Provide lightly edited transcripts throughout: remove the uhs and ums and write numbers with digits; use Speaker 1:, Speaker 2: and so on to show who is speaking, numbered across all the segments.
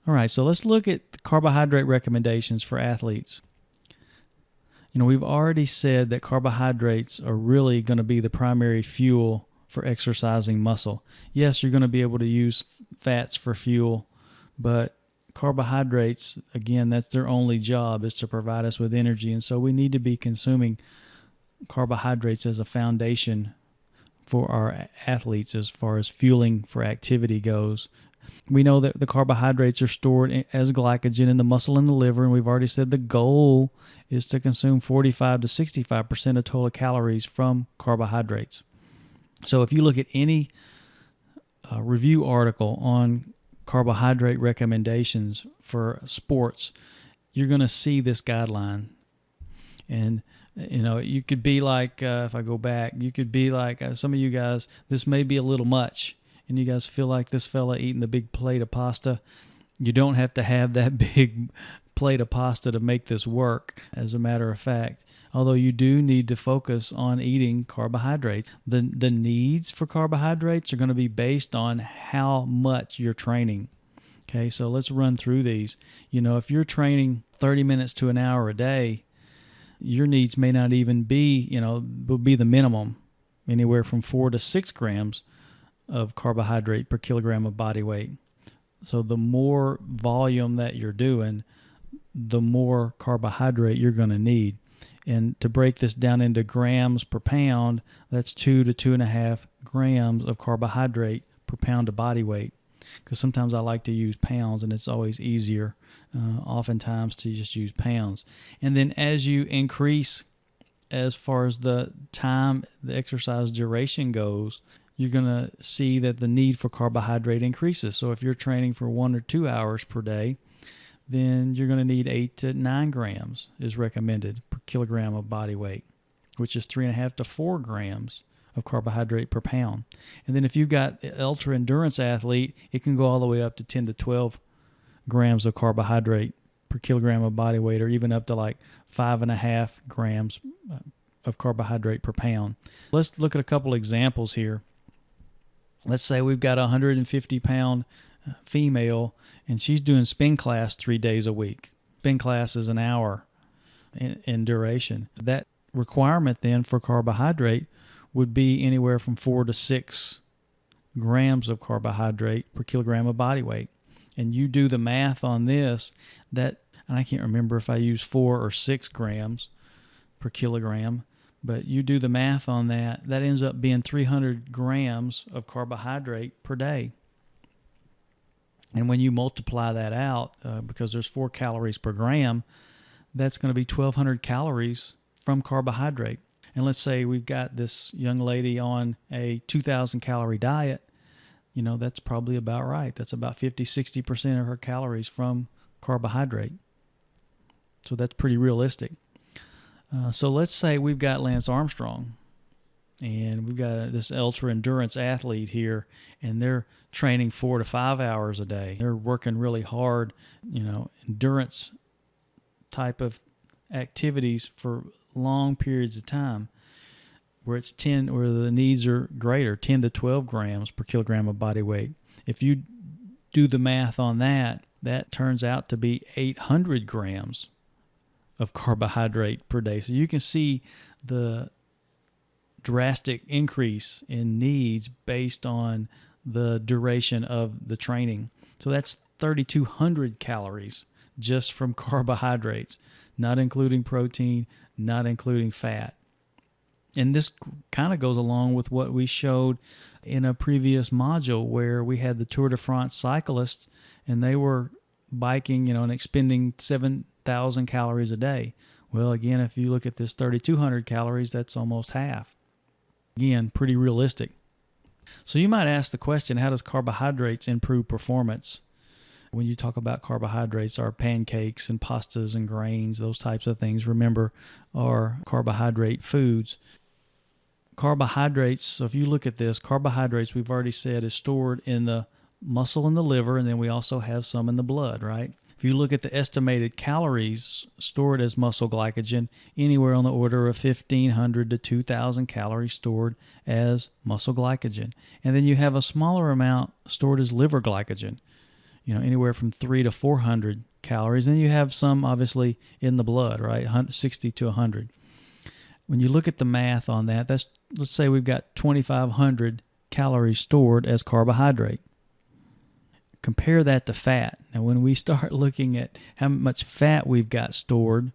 Speaker 1: All right, so let's look at the carbohydrate recommendations for athletes. We've already said that carbohydrates are really going to be the primary fuel for exercising muscle. Yes, you're going to be able to use fats for fuel, but carbohydrates, again, that's their only job, is to provide us with energy. And so we need to be consuming carbohydrates as a foundation for our athletes as far as fueling for activity goes. We know that the carbohydrates are stored as glycogen in the muscle and the liver, and we've already said the goal is to consume 45 to 65% of total calories from carbohydrates. So if you look at any review article on carbohydrate recommendations for sports, you're going to see this guideline. And you could be like, if I go back, you could be like some of you guys, this may be a little much, and you guys feel like this fella eating the big plate of pasta. You don't have to have that big plate of pasta to make this work, as a matter of fact. Although you do need to focus on eating carbohydrates. The needs for carbohydrates are going to be based on how much you're training. Okay, so let's run through these. If you're training 30 minutes to an hour a day, your needs may not even be, will be the minimum, anywhere from 4 to 6 grams of carbohydrate per kilogram of body weight. So the more volume that you're doing, the more carbohydrate you're going to need. And to break this down into grams per pound, that's 2 to 2.5 grams of carbohydrate per pound of body weight. Because sometimes I like to use pounds, and it's always easier oftentimes to just use pounds. And then as you increase as far as the time, the exercise duration goes, you're going to see that the need for carbohydrate increases. So if you're training for 1 or 2 hours per day, then you're going to need 8 to 9 grams is recommended per kilogram of body weight, which is 3.5 to 4 grams of carbohydrate per pound. And then if you've got an ultra endurance athlete, it can go all the way up to 10 to 12 grams of carbohydrate per kilogram of body weight, or even up to like 5.5 grams of carbohydrate per pound. Let's look at a couple examples here. Let's say we've got a 150-pound female, and she's doing spin class 3 days a week. Spin class is an hour in duration. That requirement then for carbohydrate would be anywhere from 4 to 6 grams of carbohydrate per kilogram of body weight. And you do the math on this, and I can't remember if I use 4 or 6 grams per kilogram, but you do the math on that ends up being 300 grams of carbohydrate per day. And when you multiply that out, because there's 4 calories per gram, that's going to be 1,200 calories from carbohydrate. And let's say we've got this young lady on a 2,000 calorie diet, that's probably about right. That's about 50-60% of her calories from carbohydrate. So that's pretty realistic. So let's say we've got Lance Armstrong, and we've got this ultra endurance athlete here, and they're training 4 to 5 hours a day. They're working really hard, endurance type of activities for long periods of time, where the needs are greater, 10 to 12 grams per kilogram of body weight. If you do the math on that turns out to be 800 grams of carbohydrate per day. So you can see the drastic increase in needs based on the duration of the training. So that's 3,200 calories just from carbohydrates, not including protein, not including fat. And this kind of goes along with what we showed in a previous module where we had the Tour de France cyclists, and they were biking, and expending 7,000 calories a day. Well, again, if you look at this 3,200 calories, that's almost half. Again, pretty realistic. So you might ask the question, how does carbohydrates improve performance? When you talk about carbohydrates, our pancakes and pastas and grains, those types of things, remember, are carbohydrate foods. Carbohydrates, so if you look at this, carbohydrates, we've already said, is stored in the muscle and the liver, and then we also have some in the blood, right? If you look at the estimated calories stored as muscle glycogen, anywhere on the order of 1,500 to 2,000 calories stored as muscle glycogen. And then you have a smaller amount stored as liver glycogen. anywhere from 300 to 400 calories. Then you have some obviously in the blood, right? 60 to 100. When you look at the math on that, let's say we've got 2,500 calories stored as carbohydrate. Compare that to fat. Now, when we start looking at how much fat we've got stored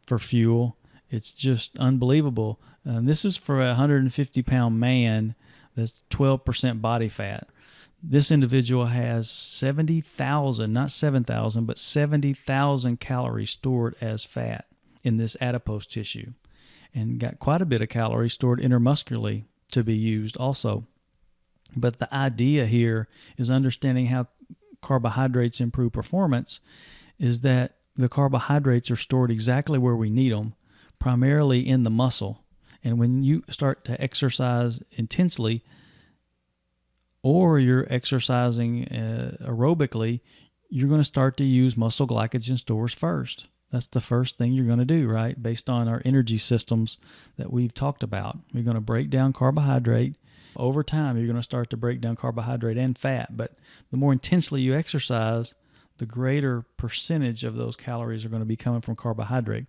Speaker 1: for fuel, it's just unbelievable. This is for a 150-pound man that's 12% body fat. This individual has 70,000, not 7,000, but 70,000 calories stored as fat in this adipose tissue, and got quite a bit of calories stored intermuscularly to be used also. But the idea here is understanding how carbohydrates improve performance is that the carbohydrates are stored exactly where we need them, primarily in the muscle. And when you start to exercise intensely, or you're exercising aerobically, you're going to start to use muscle glycogen stores first. That's the first thing you're going to do, right? Based on our energy systems that we've talked about. You're going to break down carbohydrate. Over time, you're going to start to break down carbohydrate and fat. But the more intensely you exercise, the greater percentage of those calories are going to be coming from carbohydrate.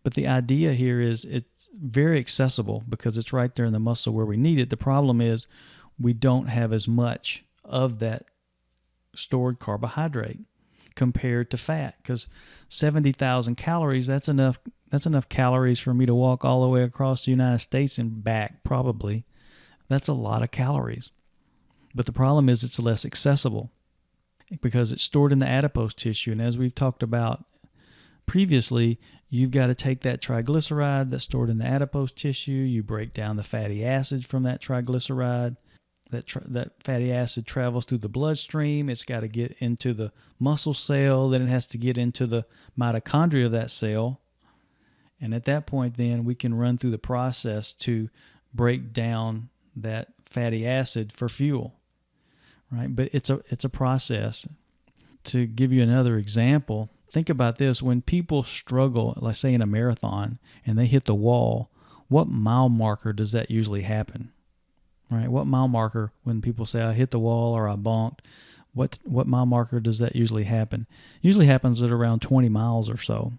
Speaker 1: But the idea here is it's very accessible because it's right there in the muscle where we need it. The problem is we don't have as much of that stored carbohydrate compared to fat, because 70,000 calories, that's enough calories for me to walk all the way across the United States and back, probably. That's a lot of calories. But the problem is it's less accessible because it's stored in the adipose tissue. And as we've talked about previously, you've got to take that triglyceride that's stored in the adipose tissue. You break down the fatty acid from that triglyceride. That fatty acid travels through the bloodstream. It's got to get into the muscle cell. Then it has to get into the mitochondria of that cell. And at that point, then we can run through the process to break down that fatty acid for fuel, right? But it's a process. To give you another example, think about this. When people struggle, like say in a marathon, and they hit the wall, what mile marker does that usually happen? Right? What mile marker, when people say I hit the wall or I bonked, what mile marker does that usually happen? Usually happens at around 20 miles or so.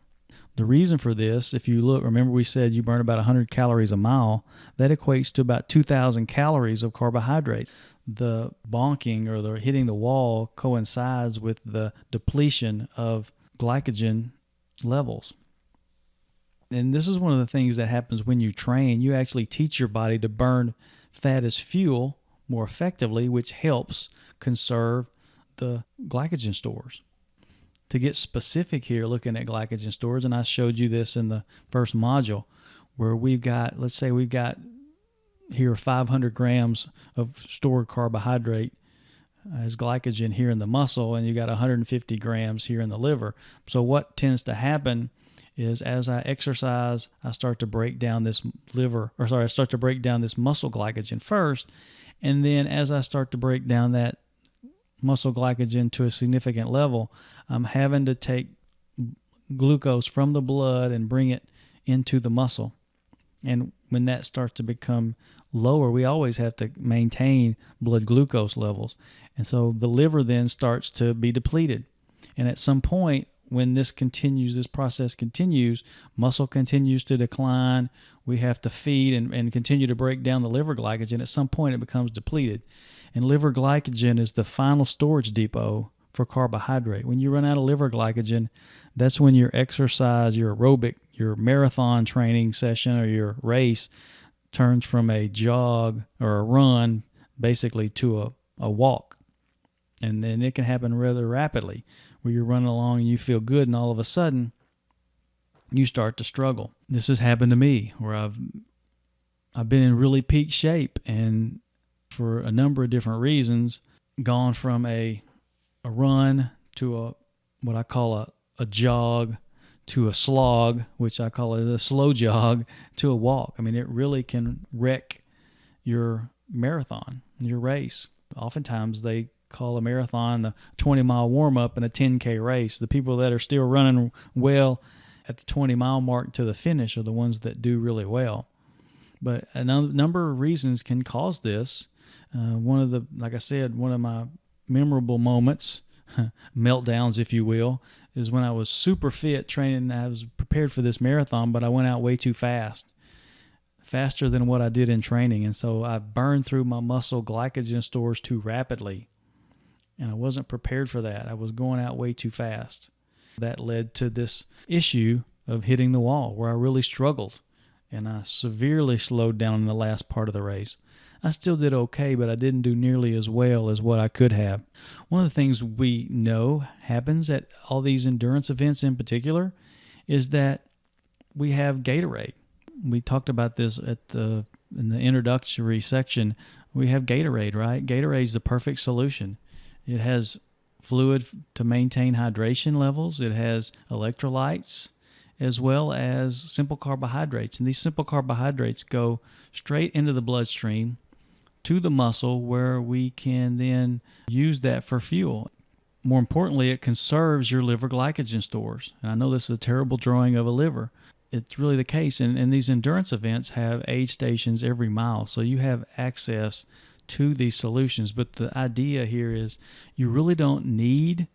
Speaker 1: The reason for this, if you look, remember we said you burn about 100 calories a mile. That equates to about 2,000 calories of carbohydrates. The bonking or the hitting the wall coincides with the depletion of glycogen levels. And this is one of the things that happens when you train. You actually teach your body to burn fat as fuel more effectively, which helps conserve the glycogen stores. To get specific here, looking at glycogen stores, and I showed you this in the first module, where let's say we've got here 500 grams of stored carbohydrate as glycogen here in the muscle, and you got 150 grams here in the liver. So what tends to happen is as I exercise, I start to break down this muscle glycogen first, and then as I start to break down that muscle glycogen to a significant level, I'm having to take glucose from the blood and bring it into the muscle. And when that starts to become lower, we always have to maintain blood glucose levels. And so the liver then starts to be depleted. And at some point, when this process continues, muscle continues to decline. We have to feed and continue to break down the liver glycogen. At some point, it becomes depleted. And liver glycogen is the final storage depot for carbohydrate. When you run out of liver glycogen, that's when your exercise, your aerobic, your marathon training session or your race turns from a jog or a run basically to a walk. And then it can happen rather rapidly, where you're running along and you feel good, and all of a sudden you start to struggle. This has happened to me, where I've been in really peak shape, and for a number of different reasons, gone from a run to what I call a jog, to a slog, which I call it a slow jog, to a walk. I mean, it really can wreck your marathon, your race. Oftentimes they call a marathon the 20-mile warm-up and a 10K race. The people that are still running well at the 20-mile mark to the finish are the ones that do really well. But a number of reasons can cause this. One of my memorable moments, meltdowns, if you will, is when I was super fit training. I was prepared for this marathon, but I went out way too fast, faster than what I did in training. And so I burned through my muscle glycogen stores too rapidly. And I wasn't prepared for that. I was going out way too fast. That led to this issue of hitting the wall where I really struggled. And I severely slowed down in the last part of the race. I still did okay, but I didn't do nearly as well as what I could have. One of the things we know happens at all these endurance events in particular is that we have Gatorade. We talked about this in the introductory section. We have Gatorade, right? Gatorade is the perfect solution. It has fluid to maintain hydration levels. It has electrolytes as well as simple carbohydrates. And these simple carbohydrates go straight into the bloodstream to the muscle where we can then use that for fuel. More importantly, it conserves your liver glycogen stores. And I know this is a terrible drawing of a liver. It's really the case. And these endurance events have aid stations every mile. So you have access to these solutions. But the idea here is you really don't need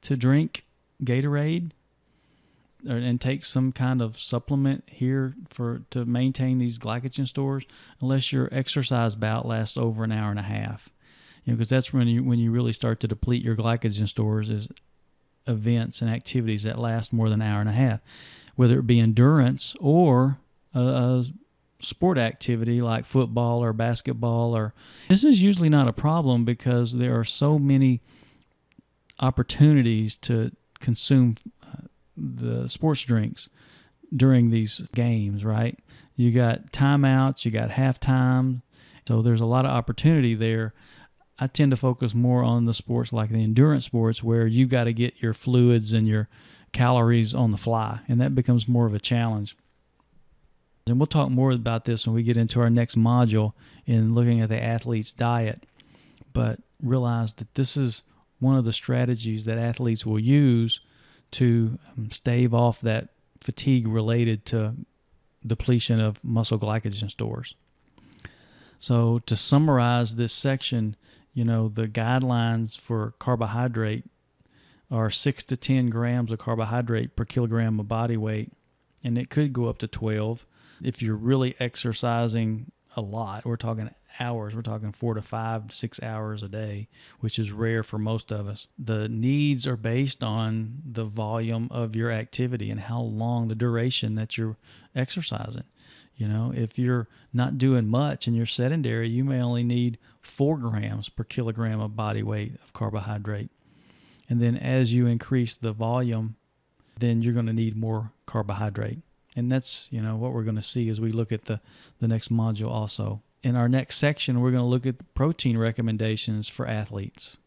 Speaker 1: to drink Gatorade and take some kind of supplement here to maintain these glycogen stores unless your exercise bout lasts over an hour and a half. Because that's when you really start to deplete your glycogen stores, is events and activities that last more than an hour and a half, whether it be endurance or a sport activity like football or basketball. This is usually not a problem because there are so many opportunities to consume the sports drinks during these games, right? You got timeouts, you got halftime, so there's a lot of opportunity there. I tend to focus more on the sports like the endurance sports where you got to get your fluids and your calories on the fly, and that becomes more of a challenge. And we'll talk more about this when we get into our next module in looking at the athlete's diet. But realize that this is one of the strategies that athletes will use to stave off that fatigue related to depletion of muscle glycogen stores. So to summarize this section, the guidelines for carbohydrate are 6 to 10 grams of carbohydrate per kilogram of body weight, and it could go up to 12. If you're really exercising a lot, we're talking hours, we're talking 4 to 5 to 6 hours a day, which is rare for most of us. The needs are based on the volume of your activity and how long, the duration that you're exercising. If you're not doing much and you're sedentary, you may only need 4 grams per kilogram of body weight of carbohydrate. And then as you increase the volume, then you're going to need more carbohydrate. And that's, what we're going to see as we look at the next module also. In our next section, we're going to look at the protein recommendations for athletes.